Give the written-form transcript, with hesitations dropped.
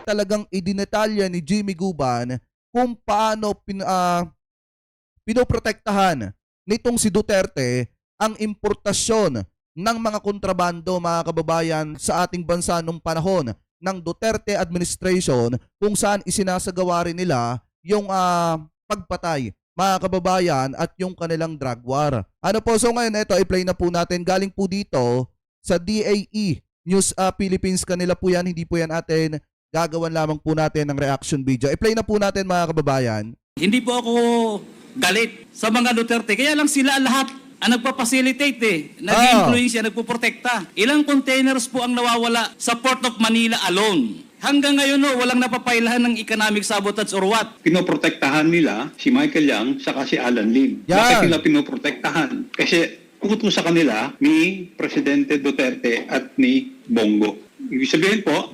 talagang idinetalya ni Jimmy Guban kung paano pinoprotektahan nitong si Duterte ang importasyon ng mga kontrabando, mga kababayan, sa ating bansa nung panahon ng Duterte administration, kung saan isinasagawa rin nila yung pagpatay, mga kababayan, at yung kanilang drug war. Ano po, so ngayon ito, i-play na po natin. Galing po dito sa DAE News Philippines, kanila po yan, hindi po yan atin. Gagawan lamang po natin ng reaction video. I-play na po natin, mga kababayan. Hindi po ako galit sa mga Duterte. Kaya lang sila lahat ang nagpa-facilitate nag-influensya, nagpo-protekta. Ilang containers po ang nawawala sa Port of Manila alone. Hanggang ngayon walang napapailahan ng economic sabotage or what. Pinoprotektahan nila si Michael Yang saka si Alan Lim. Yan. Bakit nila pinoprotektahan? Kasi utos sa kanila ni Presidente Duterte at ni Bongo. Ibig sabihin po,